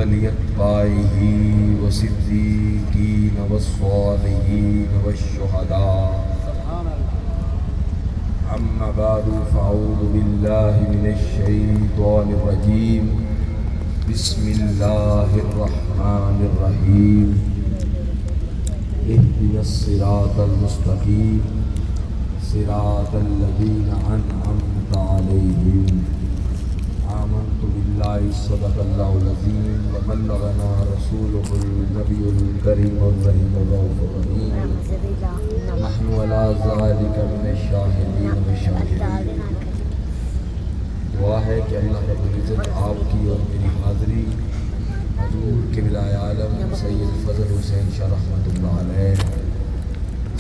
ولأتباعه والصديقين والصالحين والشهداء. أما بعد فأعوذ بالله من الشيطان الرجيم. بسم الله الرحمن الرحيم. اهدنا الصراط المستقيم صراط الذين أنعمت عليهم. آمنت بالله صدق الله العظيم وبلغنا رسوله النبي الكريم الرحيم الرؤوف الرحيم. نحن على ذلك من الشاهدين والشاكرين. دعا ہے کہ اللہ رب العزت آپ کی اور میری حاضری حضور قبلہ عالم سید فضل حسین شاہ رحمۃ اللہ علیہ،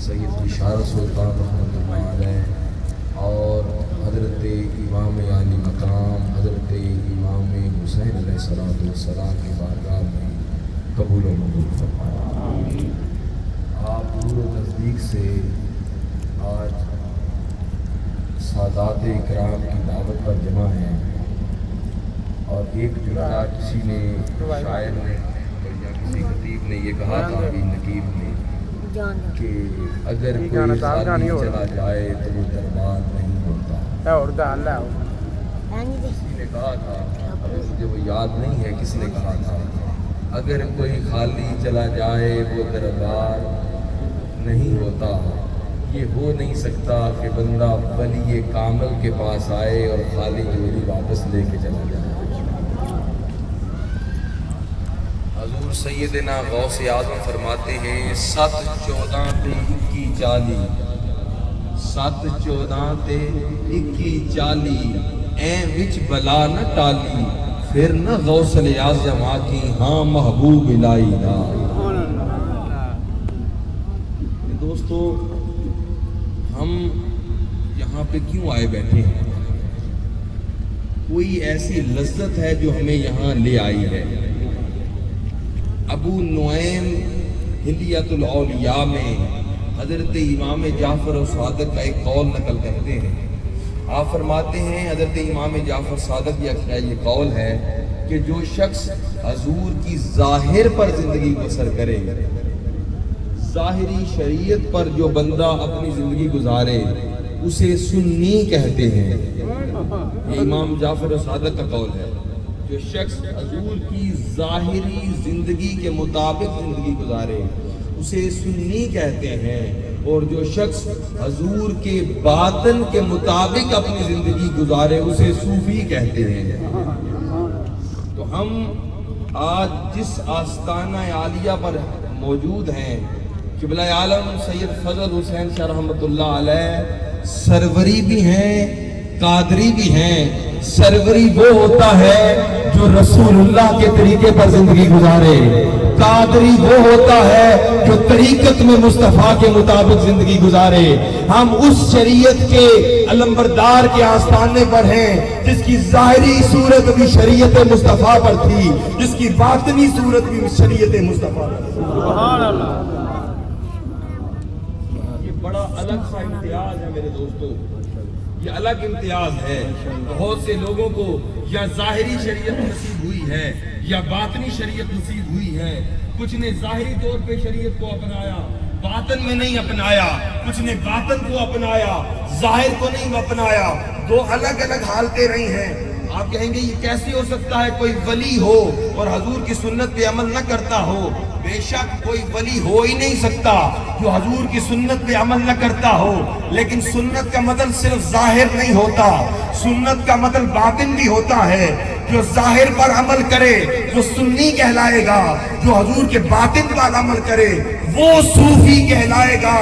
سید بشارت سلطان رحمۃ اللہ علیہ اور حضرت امام عالی مقام حضرت امام حسین علیہ السلام کی بارگاہ میں قبول و منظور فرمائے. آپ دور و نزدیک سے آج سادات اکرام کی دعوت پر جمع ہیں، اور ایک جملہ کسی نے شاعر نے یا کسی خطیب نے یہ کہا تھا ابھی نقیب نے کہ اگر کوئی خالی چلا جائے تو وہ دربار نہیں ہوتا. کسی نے کہا تھا، اب مجھے وہ یاد نہیں ہے کس نے کہا تھا، اگر کوئی خالی چلا جائے وہ دربار نہیں ہوتا. یہ ہو نہیں سکتا کہ بندہ ولی کامل کے پاس آئے اور خالی جولی واپس لے کے چلا جائے. حضور سیدنا غوث اعظم فرماتے ہیں 7-14 تے 21-40 7-14 تے 21-40 ایں وچ بلا نہ ٹالی پھر نہ غوث اعظم آکی ہاں محبوب الہی دا. دوستو ہم یہاں پہ کیوں آئے بیٹھے ہیں؟ کوئی ایسی لذت ہے جو ہمیں یہاں لے آئی ہے. ابو نعیم حلیۃ الاولیاء میں حضرت امام جعفر صادق کا ایک قول نقل کرتے ہیں. آپ فرماتے ہیں حضرت امام جعفر صادق کا یہ قول ہے کہ جو شخص حضور کی ظاہر پر زندگی بسر کرے، ظاہری شریعت پر جو بندہ اپنی زندگی گزارے اسے سنی کہتے ہیں. یہ امام جعفر صادق کا قول ہے. جو شخص حضور کی ظاہری زندگی کے مطابق زندگی گزارے اسے سنی کہتے ہیں، اور جو شخص حضور کے باطن کے مطابق اپنی زندگی گزارے اسے صوفی کہتے ہیں. تو ہم آج جس آستانہ عالیہ پر موجود ہیں، قبلہ عالم سید فضل حسین شاہ رحمۃ اللہ علیہ سروری بھی ہیں قادری بھی ہیں. سروری وہ ہوتا ہے جو رسول اللہ کے طریقے پر زندگی گزارے، قادری وہ ہوتا ہے جو طریقت میں مصطفیٰ کے مطابق زندگی گزارے. ہم اس شریعت کے علمبردار کے آستانے پر ہیں جس کی ظاہری صورت بھی شریعت مصطفیٰ پر تھی، جس کی باطنی صورت بھی شریعت مصطفیٰ پر تھی. سبحان اللہ. بڑا الگ سا امتیاز ہے میرے دوستو، یہ الگ امتیاز ہے. بہت سے لوگوں کو یا ظاہری شریعت نصیب ہوئی ہے یا باطنی شریعت نصیب ہوئی ہے. کچھ نے ظاہری طور پہ شریعت کو اپنایا، باطن میں نہیں اپنایا. کچھ نے باطن کو اپنایا، ظاہر کو نہیں اپنایا. دو الگ الگ حالتیں رہی ہیں. آپ کہیں گے یہ کیسے ہو سکتا ہے کوئی ولی ہو اور حضور کی سنت پہ عمل نہ کرتا ہو؟ بے شک کوئی ولی ہو ہی نہیں سکتا جو حضور کی سنت پہ عمل نہ کرتا ہو. لیکن سنت کا مطلب صرف ظاہر نہیں ہوتا، سنت کا مطلب باطن بھی ہوتا ہے. جو ظاہر پر عمل کرے وہ سنی کہلائے گا، جو حضور کے باطن پر عمل کرے وہ صوفی کہلائے گا.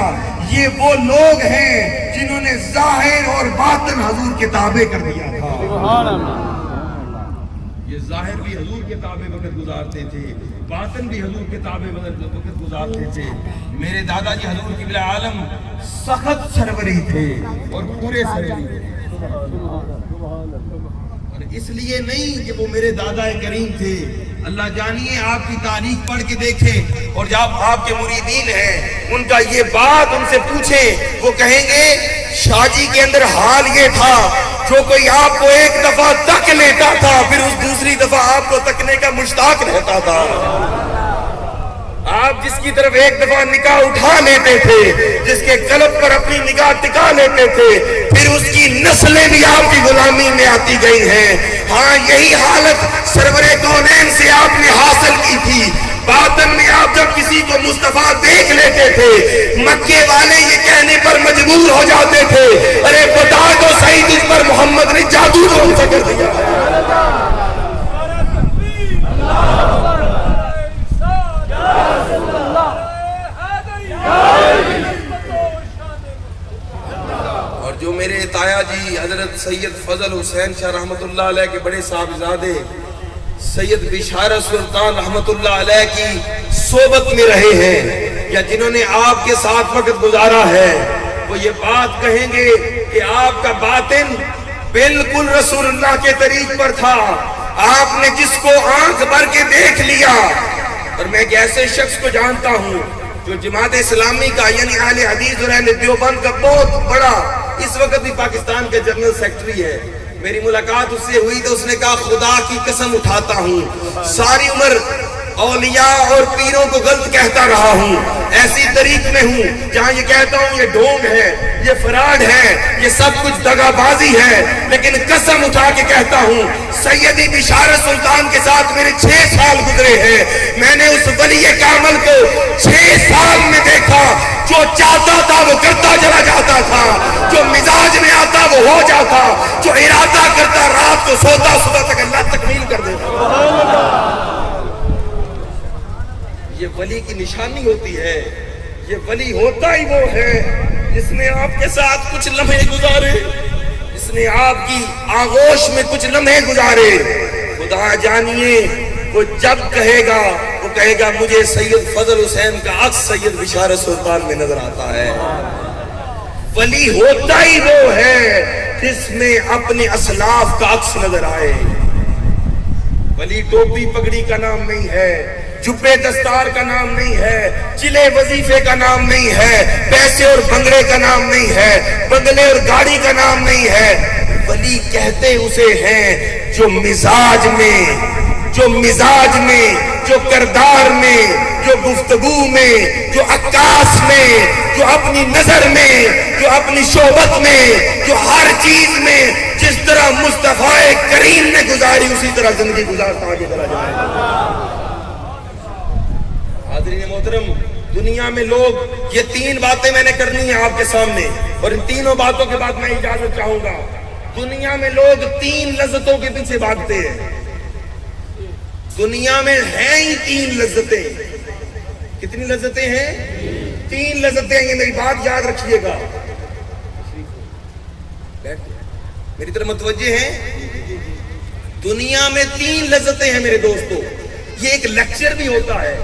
یہ وہ لوگ ہیں جنہوں نے ظاہر اور باطن حضور کے تابع کر دیا تھا. یہ ظاہر بھی حضور کے تابع وقت گزارتے تھے، باطن بھی حضور کے تابع وقت گزارتے تھے. میرے دادا جی حضور قبلہ عالم سخت سروری تھے اور پورے سروری تھے. اور اس لیے نہیں کہ وہ میرے دادا کریم تھے. اللہ جانیے آپ کی تاریخ پڑھ کے دیکھیں، اور جب آپ کے مریدین ہیں ان کا یہ بات ان سے پوچھیں، وہ کہیں گے شاہ جی کے اندر حال یہ تھا، جو کوئی آپ کو ایک دفعہ تک لیتا تھا پھر اس دوسری دفعہ آپ کو تکنے کا مشتاق رہتا تھا۔ آپ جس کی طرف ایک دفعہ نگاہ اٹھا لیتے تھے، جس کے قلب پر اپنی نگاہ ٹکا لیتے تھے، پھر اس کی نسلیں بھی آپ کی غلامی میں آتی گئی ہیں۔ ہاں یہی حالت سرور کونین سے آپ نے حاصل کی تھی۔ باطن میں آپ جب کسی کو مصطفیٰ دیکھ لیتے تھے، مکے والے یہ کہنے پر مجبور ہو جاتے تھے، ارے بتا تو صحیح تجھ پر محمد نے جادو کون سا کر دیا۔ اور جو میرے تایا جی حضرت سید فضل حسین شاہ رحمت اللہ علیہ کے بڑے صاحبزادے سید بشارت سلطان رحمت اللہ علیہ کی صحبت میں رہے ہیں، یا جنہوں نے آپ کے ساتھ وقت گزارا ہے، وہ یہ بات کہیں گے کہ آپ کا باطن بالکل رسول اللہ کے طریق پر تھا۔ آپ نے جس کو آنکھ بھر کے دیکھ لیا، اور میں ایک ایسے شخص کو جانتا ہوں جو جماعت اسلامی کا یعنی اہل حدیث اور اہل دیوبند کا بہت بڑا اس وقت بھی پاکستان کے جنرل سیکرٹری ہے۔ میری ملاقات اس سے ہوئی تو اس نے کہا خدا کی قسم اٹھاتا ہوں ساری عمر اولیاء اور پیروں کو غلط کہتا رہا ہوں، ایسی طریق میں ہوں جہاں یہ کہتا ہوں یہ ڈھونگ ہے، یہ فراڈ ہے، یہ سب کچھ دغا بازی ہے، لیکن قسم اٹھا کے کہتا ہوں سیدی بشارت سلطان کے ساتھ میرے 6 سال گزرے ہیں، میں نے اس ولی کامل کو 6 سال میں دیکھا، جو چاہتا تھا وہ کرتا چلا جاتا تھا، جو مزاج میں آتا وہ ہو جاتا، جو ارادہ کرتا رات کو سوتا صبح تک اللہ تکمیل کر دیتا۔ یہ ولی کی نشانی ہوتی ہے، یہ ولی ہوتا ہی وہ ہے جس نے آپ کے ساتھ کچھ لمحے گزارے، جس نے آپ کی آغوش میں کچھ لمحے گزارے۔ خدا جانیے وہ جب کہے گا وہ کہے گا مجھے سید فضل حسین کا عکس سید بشارت سلطان میں نظر آتا ہے۔ ولی ہوتا ہی وہ ہے جس میں اپنے اسلاف کا عکس نظر آئے۔ ولی ٹوپی پگڑی کا نام نہیں ہے، جبے دستار کا نام نہیں ہے، چلے وظیفے کا نام نہیں ہے، پیسے اور بنگلے کا نام نہیں ہے، بنگلے اور گاڑی کا نام نہیں ہے۔ ولی کہتے اسے ہیں جو مزاج میں، جو کردار میں، جو گفتگو میں، جو عکاس میں، جو اپنی نظر میں، جو اپنی شوبت میں، جو ہر چیز میں جس طرح مصطفیٰ کریم نے گزاری اسی طرح زندگی گزارتا آگے چلا جائے۔ حاضرین محترم، دنیا میں لوگ یہ 3 باتیں میں نے کرنی ہیں آپ کے سامنے، اور ان تینوں باتوں کے بعد میں اجازت چاہوں گا۔ دنیا میں لوگ 3 لذتوں کے پیچھے بھاگتے ہیں۔ دنیا میں ہیں ہی 3 لذتیں۔ کتنی لذتیں ہیں؟ 3 لذتیں ہیں، یہ میری بات یاد رکھیے گا۔ میری طرف متوجہ ہیں؟ دنیا میں 3 لذتیں ہیں میرے دوستو۔ یہ ایک لیکچر بھی ہوتا ہے،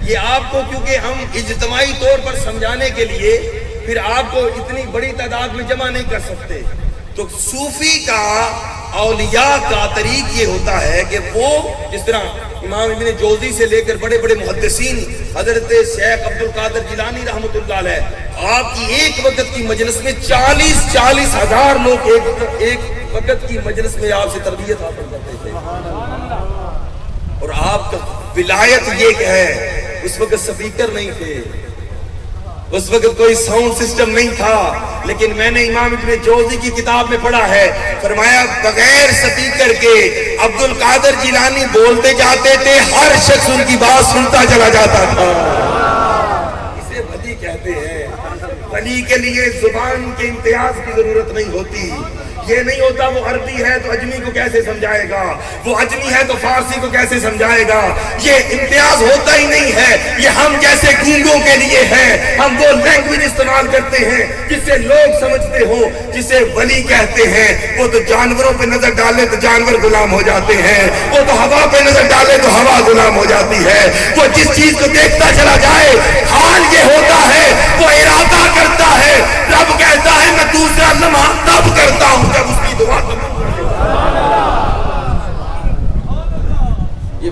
یہ آپ کو کیونکہ ہم اجتماعی طور پر سمجھانے کے لیے پھر آپ کو اتنی بڑی تعداد میں جمع نہیں کر سکتے۔ تو صوفی کا، اولیاء کا طریق یہ ہوتا ہے کہ وہ جس طرح امام ابن جوزی سے لے کر بڑے بڑے محدثین حضرت شیخ عبد القادر جیلانی رحمت اللہ علیہ، آپ کی ایک وقت کی مجلس میں 40 ہزار لوگ ایک وقت کی مجلس میں آپ سے تربیت حاصل کرتے تھے۔ اور آپ کا ولایت یہ ہے، اس وقت سپیکر نہیں تھے، اس وقت کوئی ساؤنڈ سسٹم نہیں تھا، لیکن میں نے امام ابن جوزی کی کتاب میں پڑھا ہے، فرمایا بغیر سپیکر کے عبد القادر جیلانی بولتے جاتے تھے، ہر شخص ان کی بات سنتا چلا جاتا تھا۔ اسے ولی کہتے ہیں۔ ولی کے لیے زبان کے امتیاز کی ضرورت نہیں ہوتی، یہ نہیں ہوتا وہ عربی ہے تو اجمی کو کیسے سمجھائے گا، وہ اجمی ہے تو فارسی کو کیسے سمجھائے گا، یہ امتیاز ہوتا ہی نہیں ہے۔ یہ ہم جیسے گونگوں کے لیے ہے، ہم وہ لینگویج استعمال کرتے ہیں جس سے لوگ سمجھتے ہو۔ جسے ولی کہتے ہیں وہ تو جانوروں پہ نظر ڈالے تو جانور غلام ہو جاتے ہیں، وہ تو ہوا پہ نظر ڈالے تو ہوا غلام ہو جاتی ہے، وہ جس چیز کو دیکھتا چلا جائے۔ حال یہ ہوتا ہے وہ ارادہ کرتا ہے، رب کہتا ہے میں دوسرا لمحہ تب کرتا ہوں جب اس کی دعا قبول۔ یہ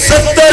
70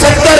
70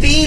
3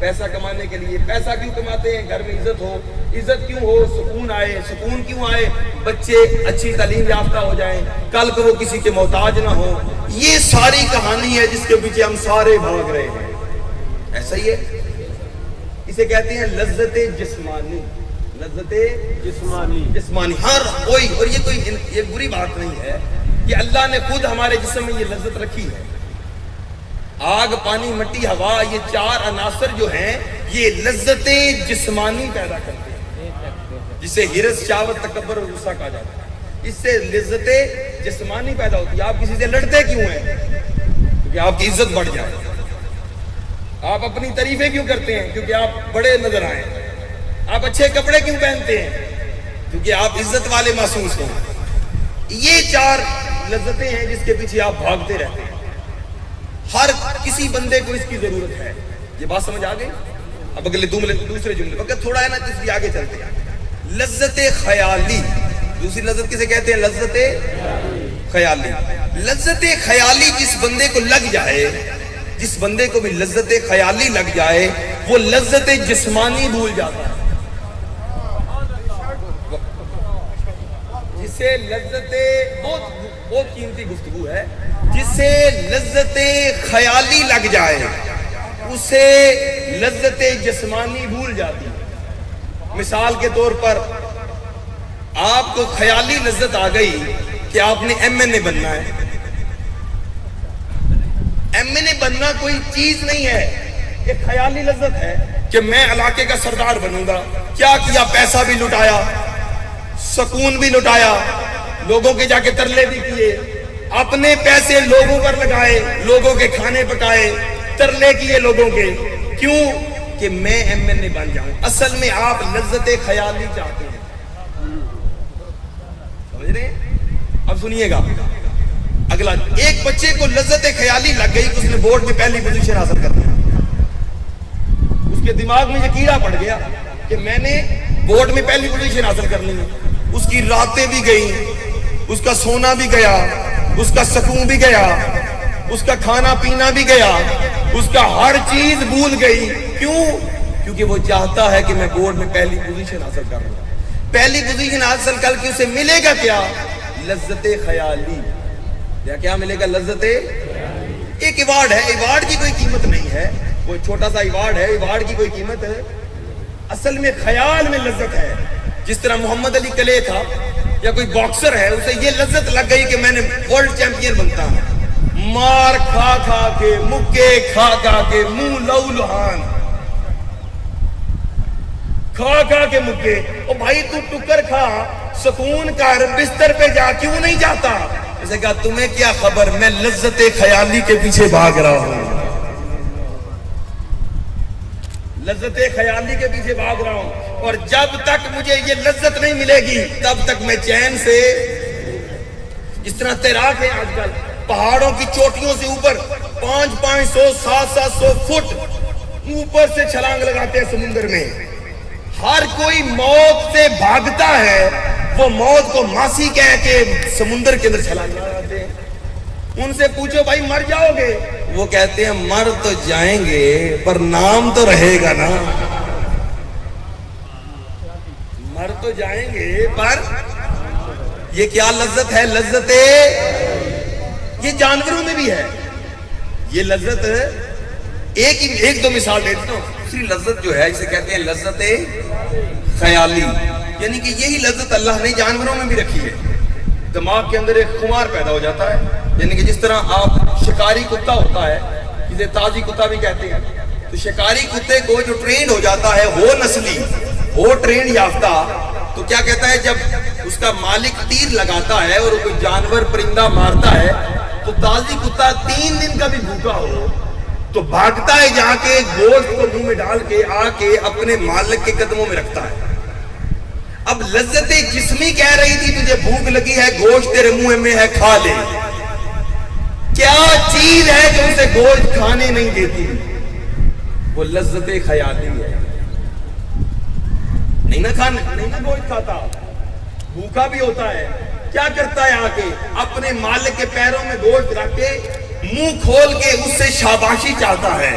پیسہ کمانے کے لیے. پیسہ کیوں کماتے ہیں؟ گھر میں عزت ہو. عزت کیوں ہو؟ سکون آئے. سکون کیوں آئے؟ بچے اچھی تعلیم یافتہ ہو جائیں, کل کو وہ کسی کے محتاج نہ ہو. یہ ساری کہانی ہے جس کے پیچھے ہم سارے بھاگ رہے ہیں. ایسا ہی ہے. اسے کہتے ہیں لذت جسمانی. لذت جسمانی ہر کوئی. اور یہ بری بات نہیں ہے کہ اللہ نے خود ہمارے جسم میں یہ لذت رکھی ہے. آگ, پانی, مٹی, ہوا, یہ 4 عناصر جو ہیں یہ لذت جسمانی پیدا کرتے ہیں, جسے حرص, شہوت, تکبر اور غصہ کہا جاتا ہے. اس سے لذت جسمانی پیدا ہوتی ہے. آپ کسی سے لڑتے کیوں ہیں؟ کیونکہ آپ کی عزت بڑھ جائے. آپ اپنی تعریفیں کیوں کرتے ہیں؟ کیونکہ آپ بڑے نظر آئیں. آپ اچھے کپڑے کیوں پہنتے ہیں؟ کیونکہ آپ عزت والے محسوس ہوں. یہ 4 لذتیں ہیں جس کے پیچھے آپ بھاگتے رہتے ہیں. ہر کسی بندے کو اس کی ضرورت ہے. یہ بات سمجھ آ گئی؟ اب اگلے دوسرے جملے وقت تھوڑا ہے نا, اس لیے آگے چلتے ہیں. لذت خیالی. دوسری لذت کسے کہتے ہیں؟ لذت خیالی. لذت خیالی جس بندے کو لگ جائے, جس بندے کو بھی لذت خیالی لگ جائے, وہ لذت جسمانی بھول جاتا ہے. جسے لذت, بہت قیمتی گفتگو ہے, جسے لذت خیالی لگ جائے اسے لذت جسمانی بھول جاتی ہے. مثال کے طور پر آپ کو خیالی لذت آ گئی کہ آپ نے MNA بننا ہے. MNA بننا کوئی چیز نہیں ہے, ایک خیالی لذت ہے کہ میں علاقے کا سردار بنوں گا. کیا کیا؟ پیسہ بھی لٹایا, سکون بھی لٹایا, لوگوں کے جا کے ترلے بھی کیے, اپنے پیسے لوگوں پر لگائے, لوگوں کے کھانے پکائے, ترلے کیے لوگوں کے. کیوں؟ کہ میں MNA بن جاؤں. اصل میں آپ لذت خیالی چاہتے ہیں. سمجھ رہے ہیں؟ اب سنیے گا اگلا. ایک بچے کو لذت خیالی لگ گئی کہ اس نے بورڈ میں پہلی پوزیشن حاصل کر لی. اس کے دماغ میں یہ کیڑا پڑ گیا کہ میں نے بورڈ میں پہلی پوزیشن حاصل کر لی. اس کی راتیں بھی گئیں, اس کا سونا بھی گیا, اس کا سکون بھی گیا, اس کا کھانا پینا بھی گیا, اس کا ہر چیز بھول گئی. کیوں؟ کیونکہ وہ چاہتا ہے کہ میں بورڈ میں پہلی پوزیشن حاصل کر لوں. پہلی پوزیشن حاصل کر کے اسے ملے گا کیا؟ لذت خیالی. کیا ملے گا؟ لذت. ایک ایوارڈ ہے, ایوارڈ کی کوئی قیمت نہیں ہے, کوئی چھوٹا سا ایوارڈ ہے, ایوارڈ کی کوئی قیمت ہے. اصل میں خیال میں لذت ہے. جس طرح محمد علی کلے تھا یا کوئی باکسر ہے, اسے یہ لذت لگ گئی کہ میں نے ورلڈ چیمپئن بنتا ہوں. مار کھا کھا کے, مکے کھا کھا کے, منہ لہو لہان, کھا کھا کے مکے. او بھائی تو ٹکر کھا, سکون کر, بستر پہ جا, کیوں نہیں جاتا؟ اسے کہا تمہیں کیا خبر, میں لذت خیالی کے پیچھے بھاگ رہا ہوں. لذت خیالی کے پیچھے بھاگ رہا ہوں, اور جب تک مجھے یہ لذت نہیں ملے گی تب تک میں چین سے. جس طرح تیراک ہے آج کل, پہاڑوں کی چوٹیوں سے اوپر 500 700 فٹ اوپر سے چھلانگ لگاتے ہیں سمندر میں. ہر کوئی موت سے بھاگتا ہے, وہ موت کو ماسی کہہ کے سمندر کے اندر چھلانگ لگاتے ہیں. ان سے پوچھو بھائی مر جاؤ گے؟ وہ کہتے ہیں مر تو جائیں گے پر نام تو رہے گا نا. مر تو جائیں گے پر یہ کیا لذت ہے؟ لذت. یہ جانوروں میں بھی ہے یہ لذت. ایک دو مثال دیتا ہوں. دوسری لذت جو ہے اسے کہتے ہیں لذت خیالی, یعنی کہ یہی لذت اللہ نے جانوروں میں بھی رکھی ہے. دماغ کے اندر ایک خمار پیدا ہو جاتا ہے, یعنی کہ جس طرح آپ شکاری کتا ہوتا ہے, جسے تازی کتا بھی کہتے ہیں, تو شکاری کتے کو جو ٹرین ہو جاتا ہے, ہو نسلی, ہو ٹرین یافتہ, تو کیا کہتا ہے جب اس کا مالک تیر لگاتا ہے اور کوئی جانور پرندہ مارتا ہے تو تازی کتا 3 دن کا بھی بھوکا ہو تو بھاگتا ہے جا کے گوشت کو منہ میں ڈال کے آ کے اپنے مالک کے قدموں میں رکھتا ہے. اب لذت جسمی کہہ رہی تھی تجھے بھوک لگی ہے, گوشت تیرے منہ میں ہے, کھا لے. کیا چیز ہے جو اسے گوشت کھانے نہیں دیتی؟ وہ لذت خیالی ہے. نہیں نہ گوشت کھاتا, بھوکا بھی ہوتا ہے. کیا کرتا ہے؟ آ کے اپنے مالک کے پیروں میں گوشت رکھ کے منہ کھول کے اس سے شاباشی چاہتا ہے.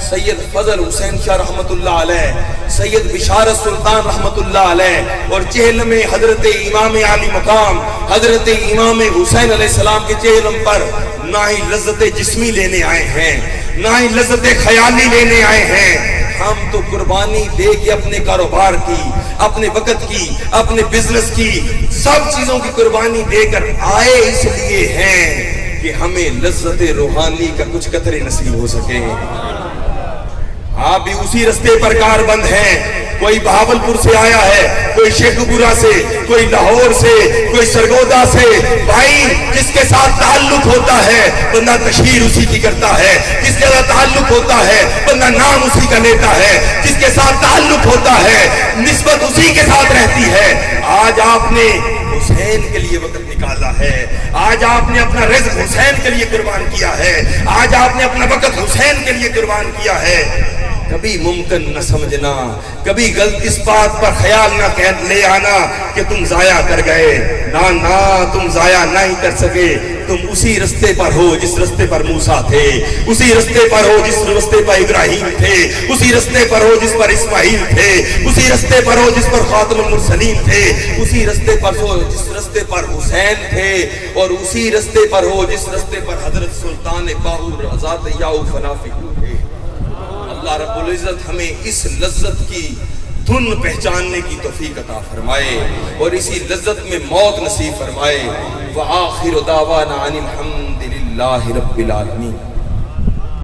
سید فضل حسین شاہ رحمت اللہ علیہ، سید بشارت سلطان رحمت اللہ علیہ، اور چہلم میں حضرت امام عالی مقام حضرت امام حسین علیہ السلام کے چہلم پر نہ ہی لذت جسمی لینے آئے ہیں، نہ ہی لذت خیالی لینے آئے ہیں، ہم تو قربانی دے کے اپنے کاروبار کی، اپنے وقت کی، اپنے بزنس کی، سب چیزوں کی قربانی دے کر آئے اس لیے ہیں کہ ہمیں لذت روحانی کا کچھ قطرے نصیب ہو سکے۔ آپ بھی اسی رستے پر کار بند ہیں، کوئی بہاولپور سے آیا ہے، کوئی شیخ پورہ سے، کوئی لاہور سے، کوئی سرگودا سے، بھائی جس کے ساتھ تعلق ہوتا ہے بندہ تشہیر اسی کی کرتا ہے، جس کے ساتھ تعلق ہوتا ہے بندہ نام اسی کا لیتا ہے، جس کے ساتھ تعلق ہوتا ہے نسبت اسی کے ساتھ رہتی ہے۔ آج آپ نے حسین کے لیے وقت نکالا ہے، آج آپ نے اپنا رزق حسین کے لیے قربان کیا ہے، آج آپ نے اپنا وقت حسین کے لیے قربان کیا ہے۔ کبھی ممکن نہ سمجھنا، کبھی غلط اس بات پر خیال نہ لے آنا کہ تم ضائع کر گئے، نہ تم ضائع نہیں کر سکے، تم اسی رستے پر ہو جس رستے پر موسیٰ تھے، اسی رستے پر ہو جس رستے پر ابراہیم تھے، اسی رستے پر ہو جس پر اسماعیل تھے، اسی رستے پر ہو جس پر خاتم المرسلین تھے، اسی رستے پر ہو جس رستے پر حسین تھے، اور اسی رستے پر ہو جس رستے پر حضرت سلطان باہور ذات یاؤ فنافی تھے۔ اللہ رب العزت ہمیں اس لذت کی دھن پہچاننے کی توفیق عطا فرمائے اور اسی لذت میں موت نصیب فرمائے۔ وآخر دعوانا ان الحمد للہ رب العالمین۔